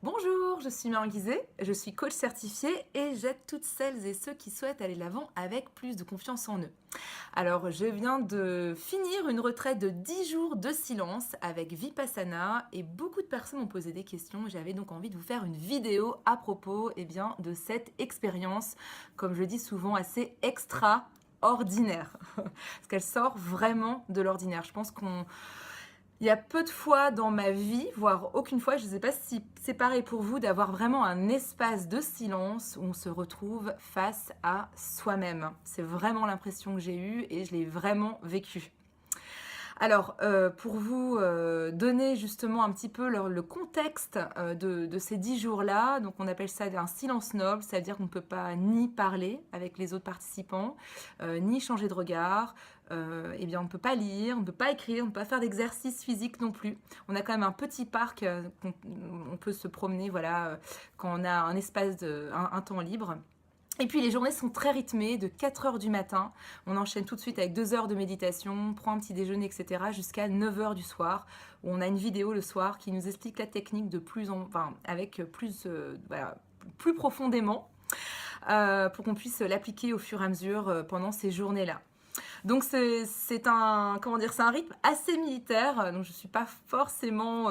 Bonjour, je suis Marion Guizet, je suis coach certifiée et j'aide toutes celles et ceux qui souhaitent aller de l'avant avec plus de confiance en eux. Alors, je viens de finir une retraite de 10 jours de silence avec Vipassana et beaucoup de personnes m'ont posé des questions. J'avais donc envie de vous faire une vidéo à propos de cette expérience, comme je dis souvent, assez extraordinaire, parce qu'elle sort vraiment de l'ordinaire. Je pense qu'on il y a peu de fois dans ma vie, voire aucune fois, je ne sais pas si c'est pareil pour vous, d'avoir vraiment un espace de silence où on se retrouve face à soi-même. C'est vraiment l'impression que j'ai eue et je l'ai vraiment vécue. Alors, pour vous donner justement un petit peu le contexte de ces 10 jours-là, donc on appelle ça un silence noble, c'est-à-dire qu'on ne peut pas ni parler avec les autres participants, ni changer de regard, on ne peut pas lire, on ne peut pas écrire, on ne peut pas faire d'exercice physique non plus. On a quand même un petit parc, on peut se promener quand on a un espace, un temps libre. Et puis les journées sont très rythmées, de 4 heures du matin, on enchaîne tout de suite avec 2 heures de méditation, on prend un petit déjeuner, etc. jusqu'à 9 heures du soir, où on a une vidéo le soir qui nous explique la technique plus profondément, pour qu'on puisse l'appliquer au fur et à mesure pendant ces journées-là. Donc c'est un rythme assez militaire, donc je ne suis pas forcément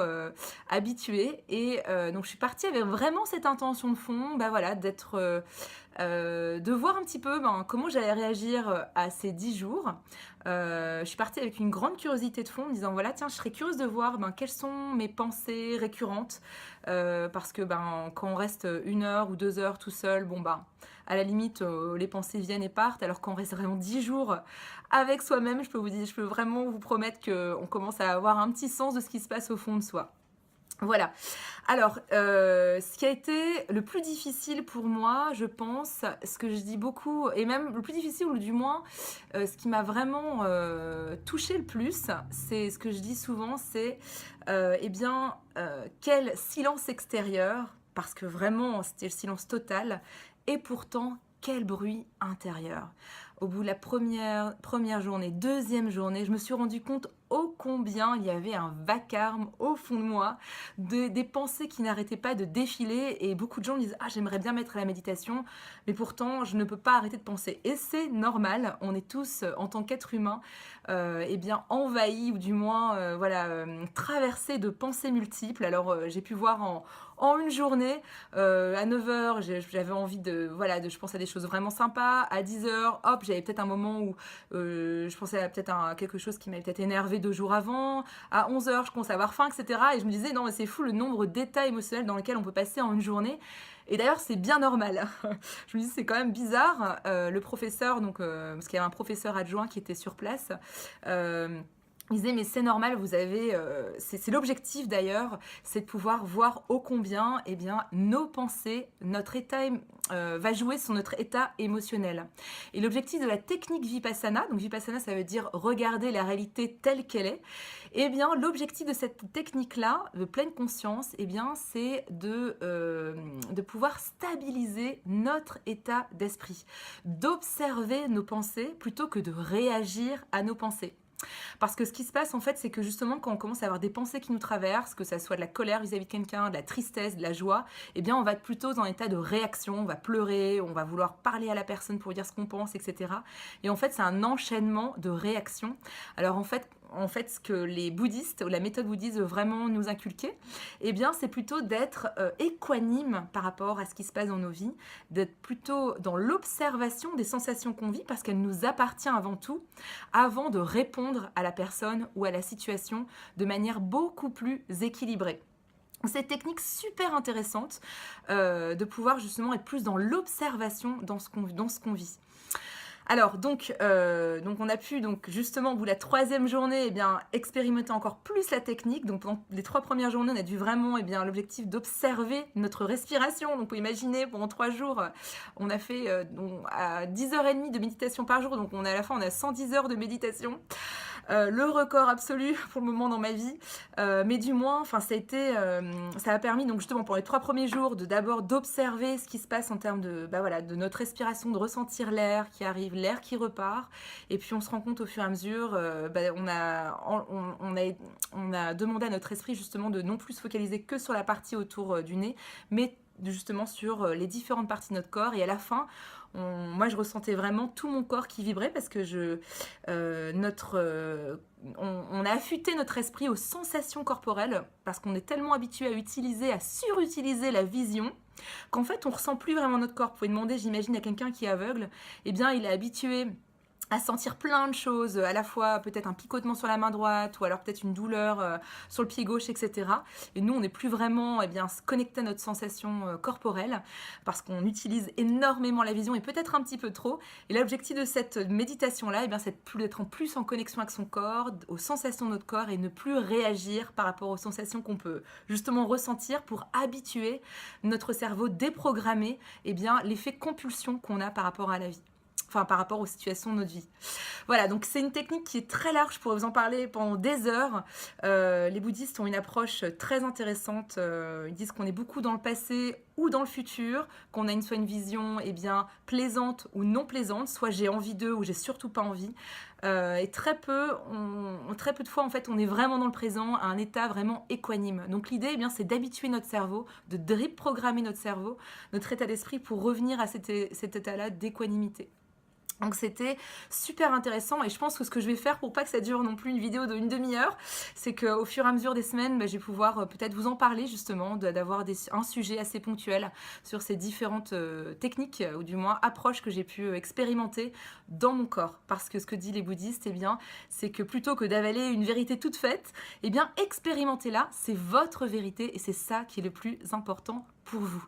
habituée. Et donc je suis partie avec vraiment cette intention de fond, de voir un petit peu comment j'allais réagir à ces 10 jours. Je suis partie avec une grande curiosité de fond, en me disant voilà, tiens, je serais curieuse de voir quelles sont mes pensées récurrentes, parce que quand on reste 1 heure ou 2 heures tout seul, à la limite, les pensées viennent et partent, alors qu'on reste vraiment 10 jours avec soi-même, je peux vraiment vous promettre qu'on commence à avoir un petit sens de ce qui se passe au fond de soi. Voilà. Alors, ce qui a été le plus difficile pour moi, je pense, ce que je dis beaucoup, et même le plus difficile, ou du moins, ce qui m'a vraiment touché le plus, c'est ce que je dis souvent, c'est quel silence extérieur, parce que vraiment, c'était le silence total, et pourtant, quel bruit intérieur. Au bout de la première journée, deuxième journée, je me suis rendu compte ô combien il y avait un vacarme au fond de moi, des pensées qui n'arrêtaient pas de défiler, et beaucoup de gens me disent « Ah, j'aimerais bien mettre à la méditation, mais pourtant, je ne peux pas arrêter de penser. » Et c'est normal, on est tous, en tant qu'être humain, envahis, ou du moins, traversés de pensées multiples. Alors, j'ai pu voir en une journée, à 9 heures, j'avais envie je pensais à des choses vraiment sympas. À 10 heures, hop, j'avais peut-être un moment où je pensais à quelque chose qui m'avait peut-être énervé 2 jours avant. À 11 heures, je commençais à avoir faim, etc. Et je me disais, non, mais c'est fou le nombre d'états émotionnels dans lesquels on peut passer en une journée. Et d'ailleurs, c'est bien normal. Je me dis, c'est quand même bizarre. Le professeur, parce qu'il y avait un professeur adjoint qui était sur place, il disait, mais c'est normal, c'est l'objectif d'ailleurs, c'est de pouvoir voir ô combien nos pensées, notre état va jouer sur notre état émotionnel. Et l'objectif de la technique Vipassana, donc Vipassana ça veut dire regarder la réalité telle qu'elle est, l'objectif de cette technique-là, de pleine conscience, c'est de pouvoir stabiliser notre état d'esprit, d'observer nos pensées plutôt que de réagir à nos pensées. Parce que ce qui se passe en fait, c'est que justement quand on commence à avoir des pensées qui nous traversent, que ça soit de la colère vis-à-vis de quelqu'un, de la tristesse, de la joie, on va être plutôt dans un état de réaction, on va pleurer, on va vouloir parler à la personne pour dire ce qu'on pense, etc. Et en fait, c'est un enchaînement de réactions. Alors en fait, ce que les bouddhistes ou la méthode bouddhiste veut vraiment nous inculquer, c'est plutôt d'être équanime par rapport à ce qui se passe dans nos vies, d'être plutôt dans l'observation des sensations qu'on vit parce qu'elle nous appartient avant tout, avant de répondre à la personne ou à la situation de manière beaucoup plus équilibrée. Cette technique super intéressante de pouvoir justement être plus dans l'observation dans ce qu'on vit. Alors, donc on a pu, justement, au bout de la 3e journée, expérimenter encore plus la technique. Donc, pendant les 3 premières journées, on a dû vraiment, l'objectif d'observer notre respiration. Donc, vous pouvez imaginer, pendant 3 jours, on a fait à 10h30 de méditation par jour. Donc, à la fin, on a 110 heures de méditation. le record absolu pour le moment dans ma vie. Mais du moins, enfin, ça a permis donc justement pour les 3 premiers jours d'abord d'observer ce qui se passe en termes de, bah voilà, de notre respiration, de ressentir l'air qui arrive, l'air qui repart. Et puis on se rend compte au fur et à mesure, bah, on a demandé à notre esprit justement de non plus se focaliser que sur la partie autour du nez, mais justement sur les différentes parties de notre corps. Et à la fin, moi je ressentais vraiment tout mon corps qui vibrait parce que on a affûté notre esprit aux sensations corporelles parce qu'on est tellement habitué à surutiliser la vision qu'en fait on ressent plus vraiment notre corps. Vous pouvez demander, j'imagine, à quelqu'un qui est aveugle, eh bien il est habitué à sentir plein de choses, à la fois peut-être un picotement sur la main droite ou alors peut-être une douleur sur le pied gauche, etc. Et nous, on n'est plus vraiment connecté à notre sensation corporelle parce qu'on utilise énormément la vision et peut-être un petit peu trop. Et l'objectif de cette méditation-là, c'est d'être en plus en connexion avec son corps, aux sensations de notre corps et ne plus réagir par rapport aux sensations qu'on peut justement ressentir pour habituer notre cerveau, déprogrammer l'effet compulsion qu'on a par rapport à la vie. Enfin, par rapport aux situations de notre vie. Voilà, donc c'est une technique qui est très large, je pourrais vous en parler pendant des heures. Les bouddhistes ont une approche très intéressante. Ils disent qu'on est beaucoup dans le passé ou dans le futur, qu'on a soit une vision plaisante ou non plaisante, soit j'ai envie d'eux ou j'ai surtout pas envie. Et très peu de fois, en fait, on est vraiment dans le présent, à un état vraiment équanime. Donc l'idée, c'est d'habituer notre cerveau, de reprogrammer notre cerveau, notre état d'esprit pour revenir à cet état-là d'équanimité. Donc c'était super intéressant et je pense que ce que je vais faire pour pas que ça dure non plus une vidéo de 1/2 heure, c'est qu'au fur et à mesure des semaines, je vais pouvoir peut-être vous en parler justement, d'avoir un sujet assez ponctuel sur ces différentes techniques ou du moins approches que j'ai pu expérimenter dans mon corps. Parce que ce que disent les bouddhistes, c'est que plutôt que d'avaler une vérité toute faite, expérimentez-la, c'est votre vérité et c'est ça qui est le plus important pour vous.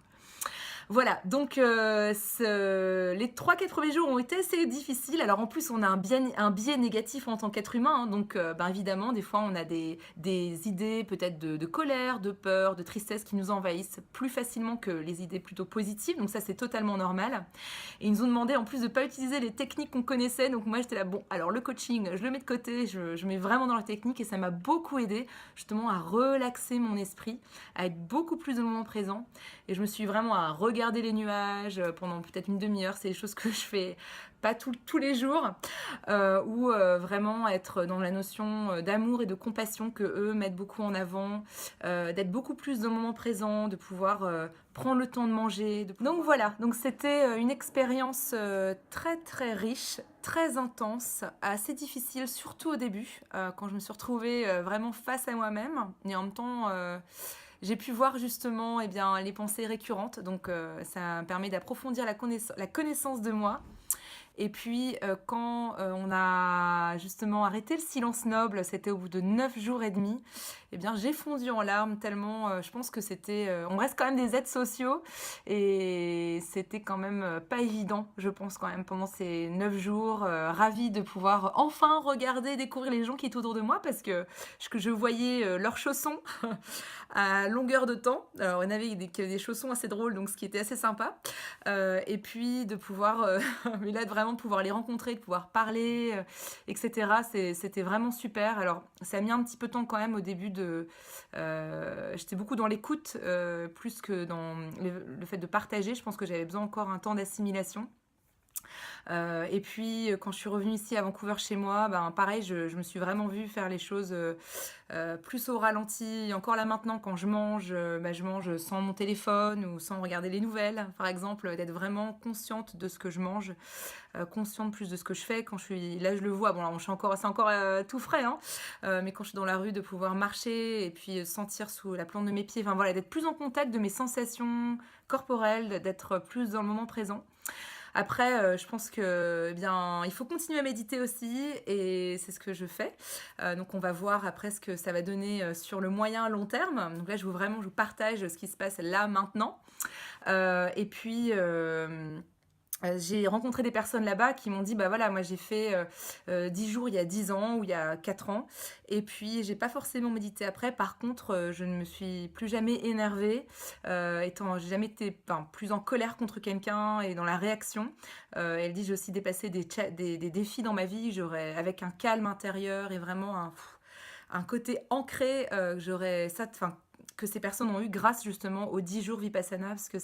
Voilà, donc les 3-4 premiers jours ont été assez difficiles. Alors en plus, on a un biais négatif en tant qu'être humain. Hein, donc évidemment, des fois, on a des idées peut-être de colère, de peur, de tristesse qui nous envahissent plus facilement que les idées plutôt positives. Donc ça, c'est totalement normal. Et ils nous ont demandé en plus de ne pas utiliser les techniques qu'on connaissait. Donc moi, j'étais là, bon, alors le coaching, je le mets de côté, je mets vraiment dans la technique et ça m'a beaucoup aidé justement à relaxer mon esprit, à être beaucoup plus dans le moment présent. Et je me suis vraiment à regarder les nuages pendant peut-être 1/2 heure. C'est des choses que je fais pas tous les jours. Ou vraiment être dans la notion d'amour et de compassion que eux mettent beaucoup en avant. D'être beaucoup plus dans le moment présent, de pouvoir prendre le temps de manger. Donc voilà, donc c'était une expérience très très riche, très intense, assez difficile, surtout au début, quand je me suis retrouvée vraiment face à moi-même. Et en même temps... j'ai pu voir justement les pensées récurrentes, donc ça me permet d'approfondir la connaissance de moi. Et puis quand on a justement arrêté le silence noble, c'était au bout de 9 jours et demi, j'ai fondu en larmes tellement je pense que c'était... on reste quand même des êtres sociaux et c'était quand même pas évident, je pense quand même, pendant ces 9 jours, ravie de pouvoir enfin regarder, découvrir les gens qui étaient autour de moi parce que je voyais leurs chaussons à longueur de temps. Alors on avait des chaussons assez drôles, donc ce qui était assez sympa. Et puis de pouvoir... mais là, vraiment de pouvoir les rencontrer, de pouvoir parler, etc. C'était vraiment super. Alors, ça a mis un petit peu de temps quand même au début j'étais beaucoup dans l'écoute, plus que dans le fait de partager. Je pense que j'avais besoin encore un temps d'assimilation. Et puis quand je suis revenue ici à Vancouver chez moi, pareil, je me suis vraiment vue faire les choses plus au ralenti. Et encore là maintenant, quand je mange sans mon téléphone ou sans regarder les nouvelles, par exemple, d'être vraiment consciente de ce que je mange, consciente plus de ce que je fais. Quand je suis là, je le vois. Bon, là, c'est encore tout frais, hein, mais quand je suis dans la rue, de pouvoir marcher et puis sentir sous la plante de mes pieds, enfin voilà, d'être plus en contact de mes sensations corporelles, d'être plus dans le moment présent. Après, je pense que il faut continuer à méditer aussi et c'est ce que je fais. Donc on va voir après ce que ça va donner sur le moyen long terme. Donc là, je vous partage ce qui se passe là maintenant. Et puis J'ai rencontré des personnes là-bas qui m'ont dit: «Bah, voilà, moi j'ai fait, 10 jours il y a 10 ans ou il y a 4 ans et puis j'ai pas forcément médité après. Par contre, je ne me suis plus jamais énervée, j'ai jamais été, enfin, plus en colère contre quelqu'un et dans la réaction». Elle dit: «J'ai aussi dépassé des défis dans ma vie, j'aurais avec un calme intérieur et vraiment un côté ancré, que j'aurais ça enfin, que ces personnes ont eu grâce justement aux 10 jours Vipassana parce que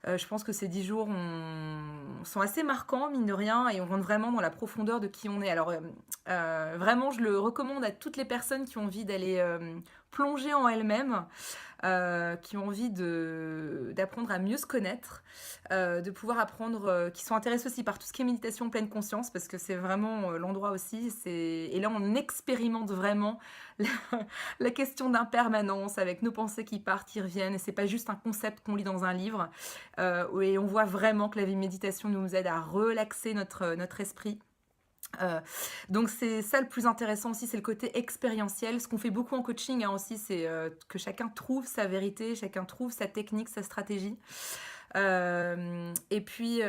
je pense que ces 10 jours sont assez marquants, mine de rien, et on rentre vraiment dans la profondeur de qui on est. Alors, vraiment, je le recommande à toutes les personnes qui ont envie d'aller plonger en elles-mêmes, qui ont envie d'apprendre à mieux se connaître, de pouvoir apprendre, qui sont intéressés aussi par tout ce qui est méditation pleine conscience, parce que c'est vraiment l'endroit aussi. Et là, on expérimente vraiment la, la question d'impermanence avec nos pensées qui partent, qui reviennent. Et c'est pas juste un concept qu'on lit dans un livre. Et on voit vraiment que la méditation nous aide à relaxer notre esprit. Donc c'est ça le plus intéressant aussi, c'est le côté expérientiel. Ce qu'on fait beaucoup en coaching aussi, c'est que chacun trouve sa vérité, chacun trouve sa technique, sa stratégie. Et puis,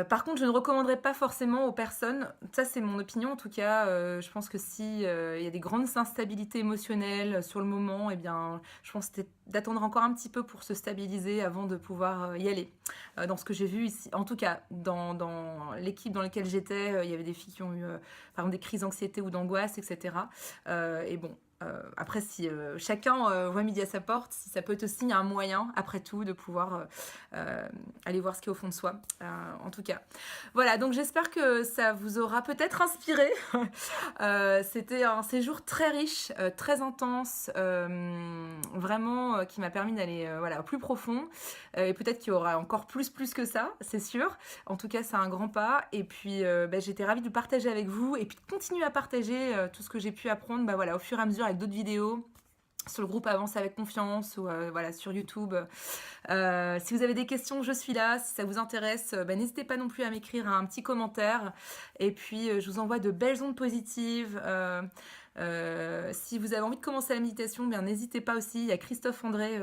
par contre, je ne recommanderais pas forcément aux personnes, ça c'est mon opinion en tout cas, je pense que si il y a des grandes instabilités émotionnelles sur le moment, eh bien, je pense d'attendre encore un petit peu pour se stabiliser avant de pouvoir y aller. Dans ce que j'ai vu ici, en tout cas, dans l'équipe dans laquelle j'étais, il y avait des filles qui ont eu, par exemple, des crises d'anxiété ou d'angoisse, etc. Et bon, après, si chacun voit midi à sa porte, si ça peut être aussi un moyen, après tout, de pouvoir aller voir ce qui est au fond de soi. En tout cas, voilà. Donc j'espère que ça vous aura peut-être inspiré. C'était un séjour très riche, très intense, vraiment qui m'a permis d'aller voilà, au plus profond. Et peut-être qu'il y aura encore plus que ça, c'est sûr. En tout cas, c'est un grand pas. Et puis, j'étais ravie de partager avec vous et puis de continuer à partager tout ce que j'ai pu apprendre voilà, au fur et à mesure avec d'autres vidéos sur le groupe Avance avec confiance ou voilà, sur YouTube. Si vous avez des questions, je suis là. Si ça vous intéresse, n'hésitez pas non plus à m'écrire un petit commentaire. Et puis, je vous envoie de belles ondes positives. Si vous avez envie de commencer la méditation, bien n'hésitez pas aussi. Il y a Christophe André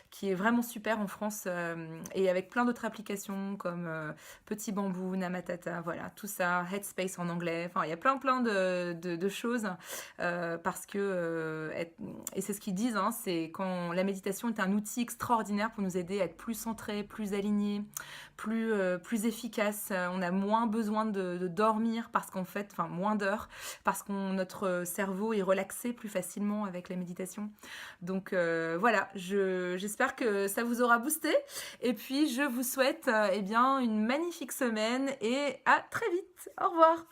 qui est vraiment super en France et avec plein d'autres applications comme Petit Bambou, Namatata, voilà, tout ça, Headspace en anglais. Enfin, il y a plein de choses parce que et c'est ce qu'ils disent, hein, c'est quand la méditation est un outil extraordinaire pour nous aider à être plus centrés, plus alignés, plus efficace. On a moins besoin de dormir parce qu'en fait, enfin moins d'heures, parce que notre cerveau est relaxé plus facilement avec la méditation. Donc voilà, j'espère que ça vous aura boosté. Et puis je vous souhaite eh bien une magnifique semaine et à très vite. Au revoir.